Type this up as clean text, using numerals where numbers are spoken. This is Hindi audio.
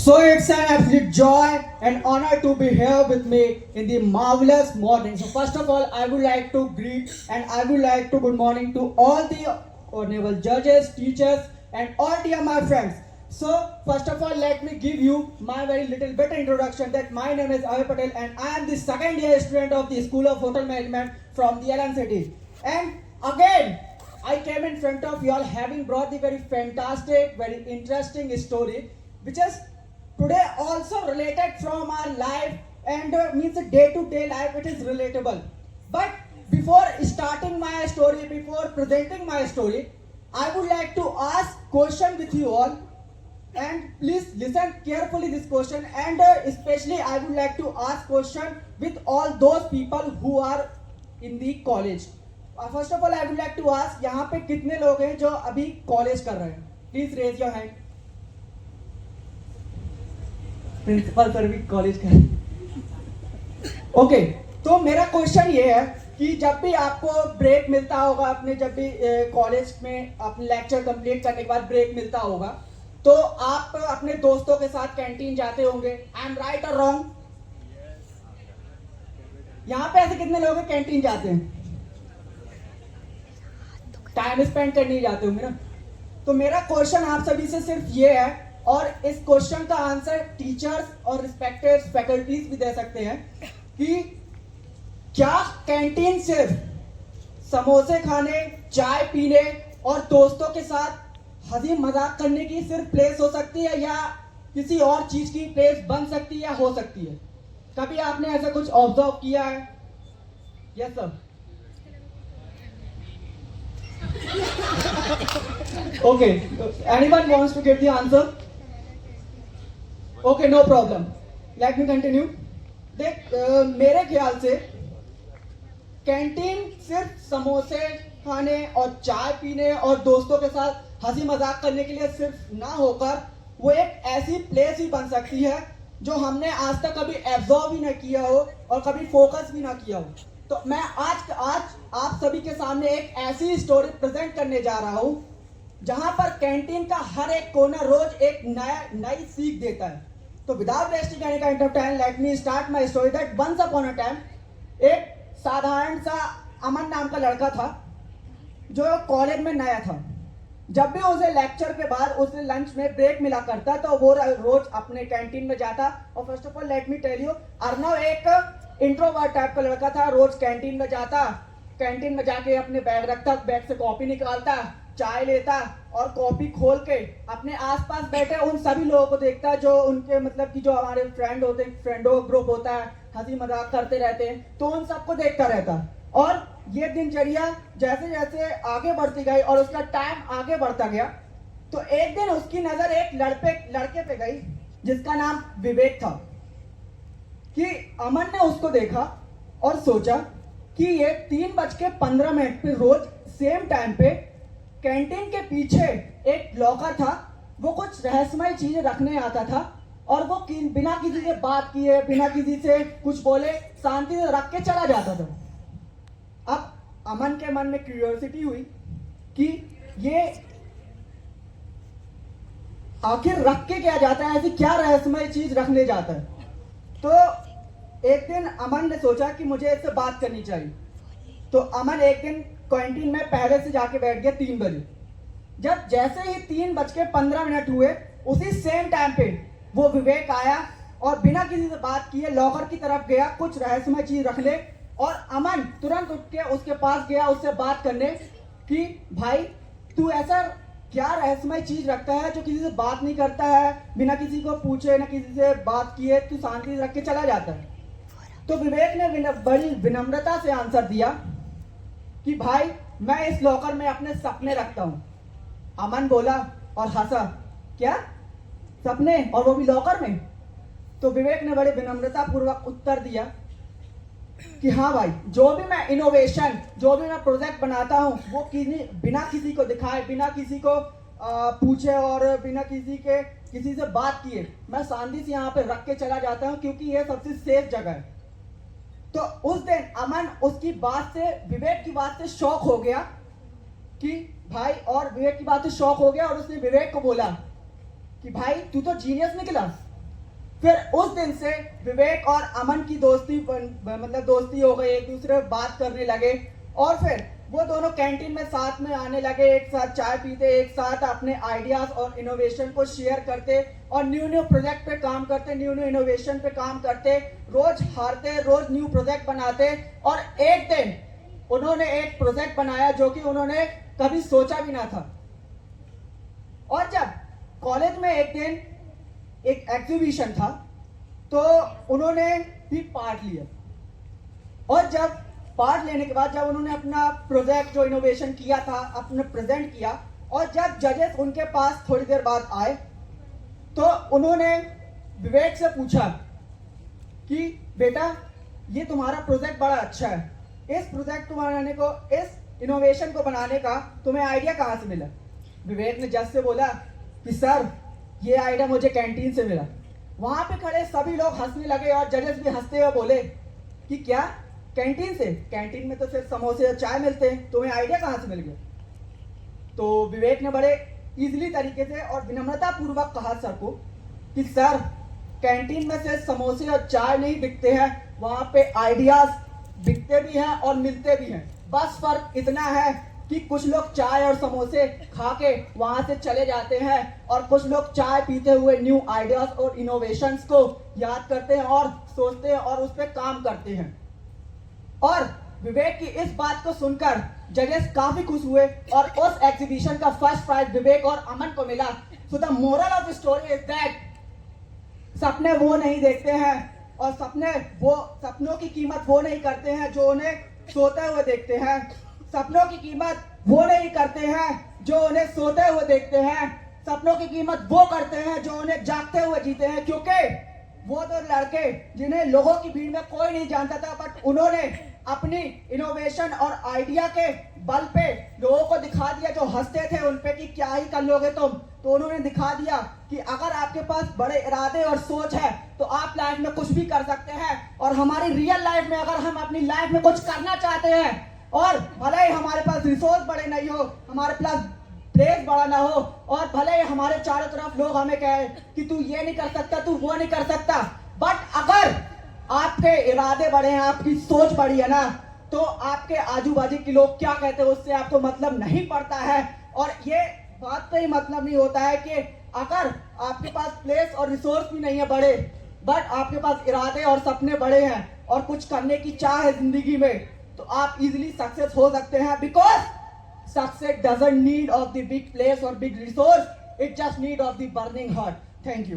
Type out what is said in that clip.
So it's an absolute joy and honor to be here with me in the marvelous morning. So first of all, I would like to greet and I would like to good morning to all the honorable judges, teachers and all dear my friends. So first of all, let me give you my very little bit introduction that my name is Avi Patel and I am the second year student of the School of Hotel Management from the LN City. And again, I came in front of you all having brought the very fantastic, very interesting story, which is today also related from our life and means a day-to-day life. It is relatable. But before starting my story, before presenting my story, I would like to ask question with you all, and please listen carefully this question, and especially I would like to ask question with all those people who are in the college. First of all, I would like to ask, यहाँ पे कितने लोग हैं जो अभी कॉलेज कर रहे हैं? Please raise your hand. Principal sir भी कॉलेज कर ओके तो मेरा क्वेश्चन ये है कि जब भी आपको ब्रेक मिलता होगा, अपने जब भी कॉलेज में अपने लेक्चर कंप्लीट करने के बाद ब्रेक मिलता होगा, तो आप अपने दोस्तों के साथ कैंटीन जाते होंगे. आई एम राइट और रॉन्ग? यहाँ पे ऐसे कितने लोग कैंटीन जाते हैं? टाइम स्पेंड करने जाते होंगे ना. तो मेरा क्वेश्चन आप सभी से सिर्फ ये है, और इस क्वेश्चन का आंसर टीचर्स और रिस्पेक्टेड फैकल्टीज भी दे सकते हैं, कि क्या कैंटीन सिर्फ समोसे खाने, चाय पीने और दोस्तों के साथ हंसी मजाक करने की सिर्फ प्लेस हो सकती है, या किसी और चीज की प्लेस बन सकती है या हो सकती है? कभी आपने ऐसा कुछ ऑब्जर्व किया है? Yes sir. Okay, anyone wants to give the answer? Okay, no problem. Let me continue. देख मेरे ख्याल से कैंटीन सिर्फ समोसे खाने और चाय पीने और दोस्तों के साथ हंसी मजाक करने के लिए सिर्फ ना होकर वो एक ऐसी प्लेस ही बन सकती है जो हमने आज तक कभी एब्जॉर्व भी ना किया हो और कभी फोकस भी ना किया हो. तो मैं आज आप सभी के सामने एक ऐसी स्टोरी प्रेजेंट करने जा रहा हूं जहां पर कैंटीन का हर एक कोना रोज एक नई सीख देता है. तो without wasting any kind of time, let me start my story. That once upon a time एक साधारण सा अमन नाम का लड़का था जो कॉलेज में नया था. जब भी उसे लेक्चर के बाद उसे लंच में ब्रेक मिला करता तो वो रोज अपने कैंटीन में जाता. और first of all let me tell you, Arnav एक इंट्रोवर्ट टाइप का लड़का था. रोज कैंटीन में जाता, कैंटीन में जाके अपने बैग रखता, बैग से कॉपी निकालता, चाय लेता और कॉपी खोल के अपने आसपास बैठे उन सभी लोगों को देखता जो उनके मतलब कि जो हमारे फ्रेंड होते हैं, फ्रेंडों ग्रुप होता है, हंसी मजाक करते रहते हैं, तो उन सबको देखता रहता. और ये दिनचर्या जैसे जैसे आगे बढ़ती गई और उसका टाइम आगे बढ़ता गया, तो एक दिन उसकी नजर एक लड़के पे गई जिसका नाम विवेक था. कि अमन ने उसको देखा और सोचा कि ये 3:15 पे रोज सेम टाइम पे कैंटीन के पीछे एक लॉकर था, वो कुछ रहस्यमय चीजें रखने आता था और वो बिना किसी से बात किए, बिना किसी से कुछ बोले शांति से रख के चला जाता था. अब अमन के मन में क्यूरियोसिटी हुई कि ये आखिर रख के क्या जाता है, ऐसी क्या रहस्यमय चीज रखने जाता है. तो एक दिन अमन ने सोचा कि मुझे इससे बात करनी चाहिए. तो अमन एक दिन कैंटीन में पहले से जाके बैठ गया 3 बजे. जब जैसे ही 3:15 हुए, उसी सेम टाइम पे वो विवेक आया और बिना किसी से बात किए लॉकर की तरफ गया कुछ रहस्यमय चीज रखने. और अमन तुरंत उठ के उसके पास गया उससे बात करने कि भाई तू ऐसा क्या रहस्यमय चीज रखता है जो किसी से बात नहीं करता है, बिना किसी को पूछे ना किसी से बात किए तू शांति से रख के चला जाता है. तो विवेक ने बड़ी विनम्रता से आंसर दिया कि भाई मैं इस लॉकर में अपने सपने रखता हूं. अमन बोला और हंसा, क्या सपने, और वो भी लॉकर में? तो विवेक ने बड़े विनम्रता पूर्वक उत्तर दिया कि हाँ भाई, जो भी मैं इनोवेशन, जो भी मैं प्रोजेक्ट बनाता हूँ वो बिना किसी को दिखाए, बिना किसी को पूछे और बिना किसी से बात किए मैं शांति से यहाँ पे रख के चला जाता हूँ, क्योंकि ये सबसे सेफ जगह है. तो उस दिन अमन उसकी बात से, विवेक की बात से शॉक हो गया कि भाई, और विवेक की बात से शॉक हो गया और उसने विवेक को बोला कि भाई तू तो जीनियस निकला, फिर उस दिन से विवेक और अमन की दोस्ती मतलब दोस्ती हो गई, एक दूसरे से बात करने लगे और फिर वो दोनों कैंटीन में साथ में आने लगे, एक साथ चाय पीते, एक साथ अपने आइडियाज और इनोवेशन को शेयर करते और न्यू प्रोजेक्ट पे काम करते, न्यू इनोवेशन पे काम करते, रोज हारते, रोज न्यू प्रोजेक्ट बनाते। और एक दिन उन्होंने एक प्रोजेक्ट बनाया जो कि उन्होंने कभी सोचा भी ना था। और जब कॉलेज में एक दिन एक एग्जीबिशन था तो उन्होंने भी पार्ट लिया और जब पार्ट लेने के बाद जब उन्होंने अपना प्रोजेक्ट जो इनोवेशन किया था अपने प्रेजेंट किया और जब जजेस उनके पास थोड़ी देर बाद आए तो उन्होंने विवेक से पूछा कि बेटा ये तुम्हारा प्रोजेक्ट बड़ा अच्छा है, इस प्रोजेक्ट को बनाने को, इस इनोवेशन को बनाने का तुम्हें आइडिया कहाँ से मिला? विवेक ने जज से बोला कि सर ये आइडिया मुझे कैंटीन से मिला। वहां पे खड़े सभी लोग हंसने लगे और जजेस भी हंसते हुए बोले कि क्या कैंटीन से? कैंटीन में तो सिर्फ समोसे और चाय मिलते हैं, तुम्हें आइडिया कहाँ से मिल गया? तो विवेक ने बड़े इजीली तरीके से और विनम्रता पूर्वक कहा सर को कि सर कैंटीन में सिर्फ समोसे और चाय नहीं बिकते हैं, वहां पे आइडियाज बिकते भी हैं और मिलते भी हैं। बस फर्क इतना है कि कुछ लोग चाय और समोसे खा के वहां से चले जाते हैं और कुछ लोग चाय पीते हुए न्यू आइडियाज और इनोवेशंस को याद करते हैं और सोचते हैं और उस पर काम करते हैं। और विवेक की इस बात को सुनकर जजेस काफी खुश हुए और उस एग्जीबिशन का फर्स्ट प्राइज विवेक और अमन को मिला। So the moral of the story is that सपने वो नहीं देखते हैं और सपनों की कीमत वो नहीं करते हैं जो उन्हें सोते हुए देखते हैं। सपनों की कीमत वो नहीं करते हैं जो उन्हें सोते हुए देखते हैं। सपनों की कीमत वो करते हैं जो उन्हें जागते हुए जीते हैं, क्योंकि वो तो लड़के जिन्हें लोगों की भीड़ में कोई नहीं जानता था, बट उन्होंने अपनी इनोवेशन और आइडिया के बल पे लोगों को दिखा दिया जो हंसते थे उन पे कि क्या ही कर लोगे तुम। तो उन्होंने दिखा दिया कि अगर आपके पास बड़े इरादे और सोच है तो आप लाइफ में कुछ भी कर सकते हैं। और हमारी रियल लाइफ में अगर हम अपनी लाइफ में कुछ करना चाहते हैं और भले ही हमारे पास रिसोर्स बड़े नहीं हो, हमारे पास प्लेस बड़ा ना हो और भले ही हमारे चारों तरफ लोग हमें कहे कि तू ये नहीं कर सकता, तू वो नहीं कर सकता, बट अगर आपके इरादे बड़े हैं, आपकी सोच बड़ी है ना, तो आपके आजू बाजू के लोग क्या कहते हैं उससे आपको मतलब नहीं पड़ता है। और ये बात पे ही मतलब नहीं होता है कि अगर आपके पास प्लेस और रिसोर्स भी नहीं है बड़े, बट आपके पास इरादे और सपने बड़े हैं और कुछ करने की चाह है जिंदगी में, तो आप इजीली सक्सेस हो सकते हैं। Because success doesn't need of the big place और big resource, it just need of the burning heart. Thank you.